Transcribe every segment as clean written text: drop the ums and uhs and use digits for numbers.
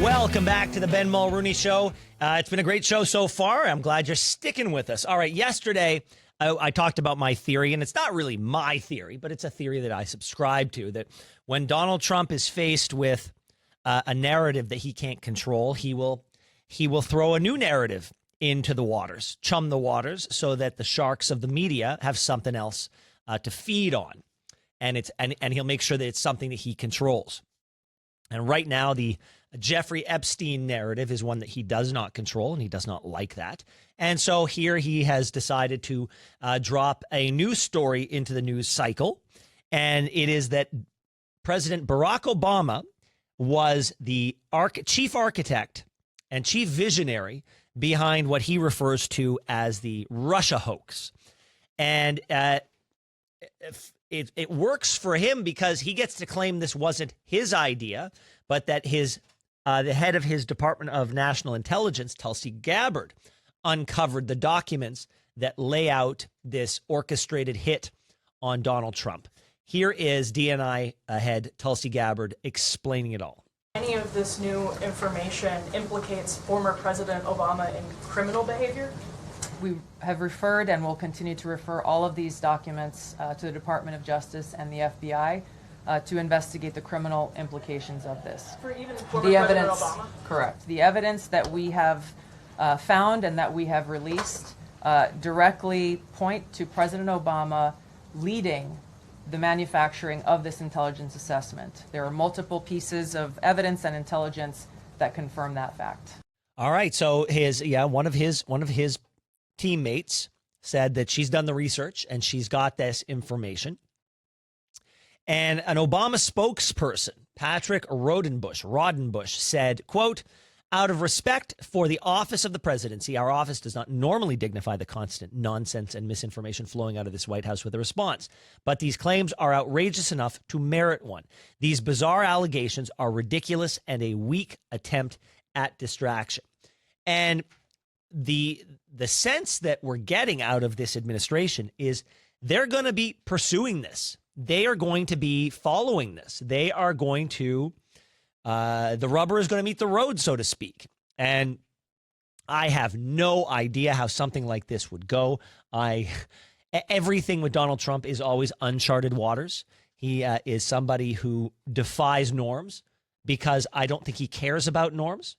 Welcome back to the Ben Mulroney Show. It's been a great show so far. I'm glad you're sticking with us. All right, yesterday I talked about my theory, and it's not really my theory, but it's a theory that I subscribe to, that when Donald Trump is faced with a narrative that he can't control, he will throw a new narrative into the waters, chum the waters, so that the sharks of the media have something else to feed on, and he'll make sure that it's something that he controls. And right now, the Jeffrey Epstein narrative is one that he does not control, and he does not like that. And so here he has decided to drop a news story into the news cycle, and it is that President Barack Obama was the chief architect and chief visionary behind what he refers to as the Russia hoax. And it works for him because he gets to claim this wasn't his idea, but that the head of his Department of National Intelligence, Tulsi Gabbard, uncovered the documents that lay out this orchestrated hit on Donald Trump. Here is DNI head Tulsi Gabbard explaining it all. Any of this new information implicates former President Obama in criminal behavior? We have referred and will continue to refer all of these documents to the Department of Justice and the FBI to investigate the criminal implications of this. For even former President Obama? Correct. The evidence that we have found and that we have released directly point to President Obama leading the manufacturing of this intelligence assessment. There are multiple pieces of evidence and intelligence that confirm that fact. All right. So one of his teammates said that she's done the research and she's got this information. And an Obama spokesperson, Patrick Rodenbush, said, quote, "Out of respect for the office of the presidency, our office does not normally dignify the constant nonsense and misinformation flowing out of this White House with a response. But these claims are outrageous enough to merit one. These bizarre allegations are ridiculous and a weak attempt at distraction." And the sense that we're getting out of this administration is they're going to be pursuing this. They are going to be following this. They are going to the rubber is going to meet the road, so to speak. And I have no idea how something like this would go. Everything with Donald Trump is always uncharted waters. He is somebody who defies norms because I don't think he cares about norms.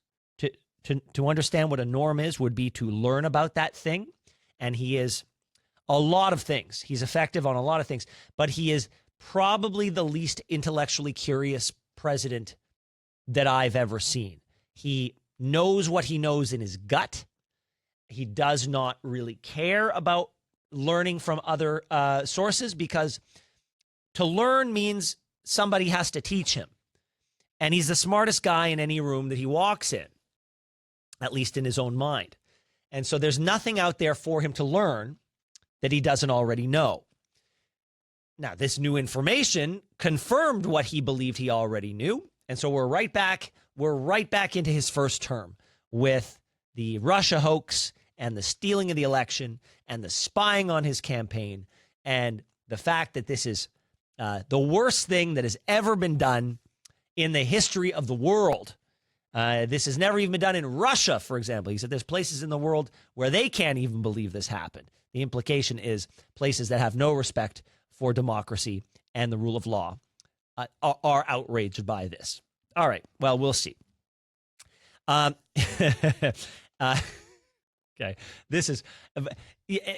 To understand what a norm is would be to learn about that thing. And he is a lot of things. He's effective on a lot of things, but he is probably the least intellectually curious president that I've ever seen. He knows what he knows in his gut. He does not really care about learning from other sources because to learn means somebody has to teach him. And he's the smartest guy in any room that he walks in, at least in his own mind. And so there's nothing out there for him to learn that he doesn't already know. Now, this new information confirmed what he believed he already knew. And so we're right back into his first term with the Russia hoax and the stealing of the election and the spying on his campaign and the fact that this is the worst thing that has ever been done in the history of the world. This has never even been done in Russia, for example. He said there's places in the world where they can't even believe this happened. The implication is places that have no respect for democracy and the rule of law are outraged by this. All right. Well, we'll see. Okay. This is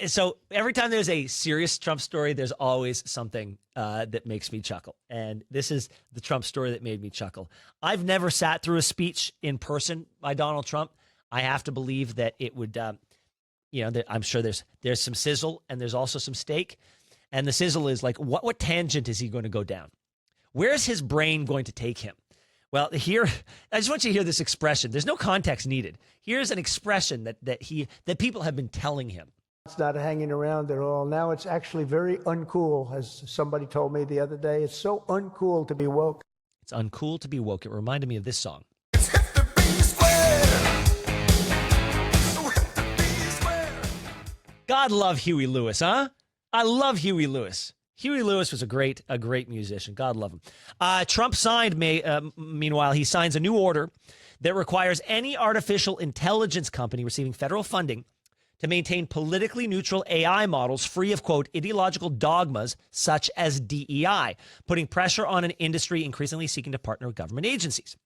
so every time there's a serious Trump story, there's always something that makes me chuckle. And this is the Trump story that made me chuckle. I've never sat through a speech in person by Donald Trump. I have to believe that it would, I'm sure there's some sizzle and there's also some steak. And the sizzle is like, what tangent is he going to go down? Where's his brain going to take him? Well, here, I just want you to hear this expression. There's no context needed. Here's an expression that people have been telling him. It's not hanging around at all. Now it's actually very uncool, as somebody told me the other day. It's so uncool to be woke. It's uncool to be woke. It reminded me of this song. God love Huey Lewis, huh? I love Huey Lewis. Huey Lewis was a great musician. God love him. Trump signed, meanwhile, he signs a new order that requires any artificial intelligence company receiving federal funding to maintain politically neutral AI models free of, quote, ideological dogmas such as DEI, putting pressure on an industry increasingly seeking to partner with government agencies.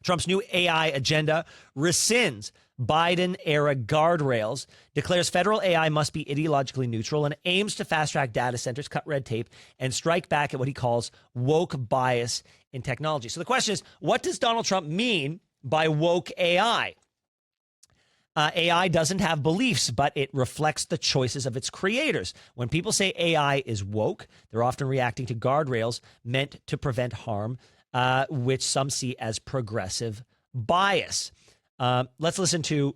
Trump's new AI agenda rescinds Biden-era guardrails, declares federal AI must be ideologically neutral, and aims to fast-track data centers, cut red tape, and strike back at what he calls woke bias in technology. So the question is, what does Donald Trump mean by woke AI? AI doesn't have beliefs, but it reflects the choices of its creators. When people say AI is woke, they're often reacting to guardrails meant to prevent harm, which some see as progressive bias. Let's listen to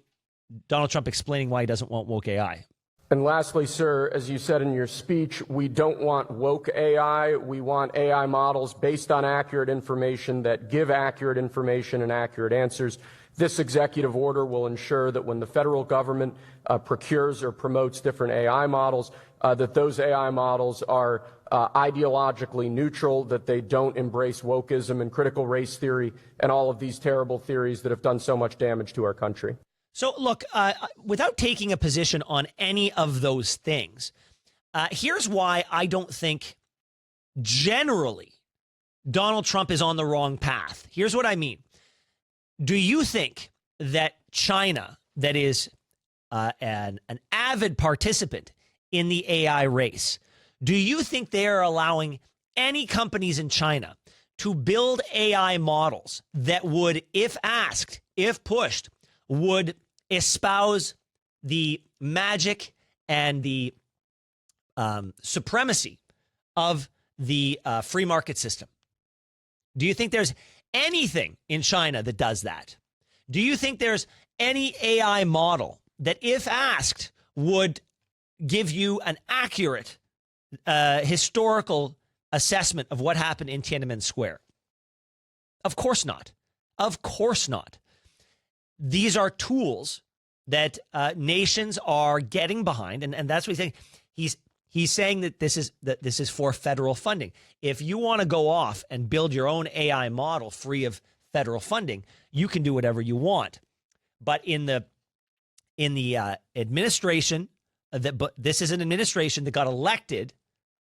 Donald Trump explaining why he doesn't want woke AI. And lastly, sir, as you said in your speech, we don't want woke AI. We want AI models based on accurate information that give accurate information and accurate answers. This executive order will ensure that when the federal government procures or promotes different AI models, that those AI models are ideologically neutral, that they don't embrace wokeism and critical race theory and all of these terrible theories that have done so much damage to our country. So, look, without taking a position on any of those things, here's why I don't think generally Donald Trump is on the wrong path. Here's what I mean. Do you think that China, that is an avid participant in the AI race, do you think they are allowing any companies in China to build AI models that would, if asked, if pushed, would espouse the magic and the supremacy of the free market system? Do you think there's anything in China that does that? Do you think there's any AI model that, if asked, would give you an accurate historical assessment of what happened in Tiananmen Square? Of course not. Of course not. These are tools that nations are getting behind, and that's what he's saying. He's saying that this is for federal funding. If you want to go off and build your own AI model free of federal funding, you can do whatever you want. But in the administration, but this is an administration that got elected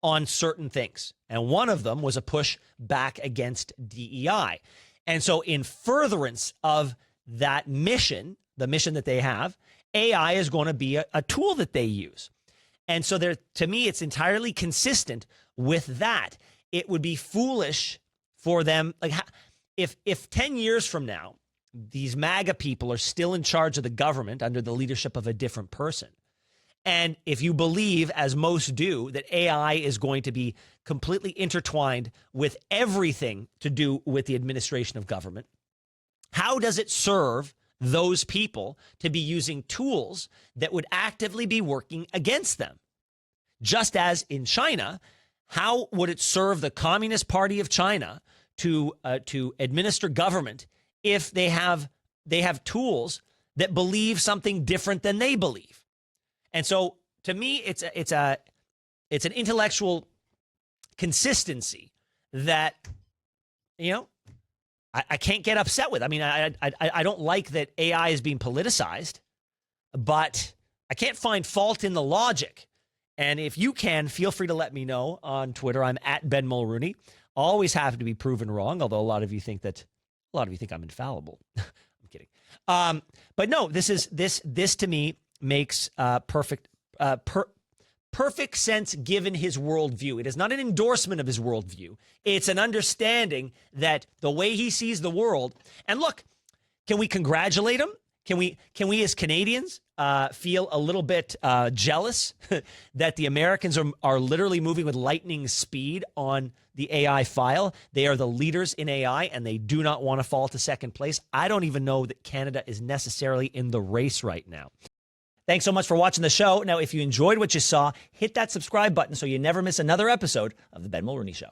on certain things, and one of them was a push back against DEI. And so, in furtherance of that mission, the mission that they have, AI is going to be a tool that they use. And so to me, it's entirely consistent with that. It would be foolish for them. Like, if 10 years from now, these MAGA people are still in charge of the government under the leadership of a different person, and if you believe, as most do, that AI is going to be completely intertwined with everything to do with the administration of government, how does it serve those people to be using tools that would actively be working against them? Just as in China, how would it serve the Communist Party of China to administer government if they have tools that believe something different than they believe? And so, to me, it's an intellectual consistency that, you know, I can't get upset with. I mean, I don't like that AI is being politicized, but I can't find fault in the logic. And if you can, feel free to let me know on Twitter. I'm at Ben Mulroney. Always happy to be proven wrong, although a lot of you think I'm infallible. I'm kidding. But no, this to me makes perfect sense given his worldview. It is not an endorsement of his worldview. It's an understanding that the way he sees the world. And look, can we congratulate him? Can we as Canadians feel a little bit jealous that the Americans are literally moving with lightning speed on the AI file? They are the leaders in AI, and they do not want to fall to second place. I don't even know that Canada is necessarily in the race right now. Thanks so much for watching the show. Now, if you enjoyed what you saw, hit that subscribe button so you never miss another episode of The Ben Mulroney Show.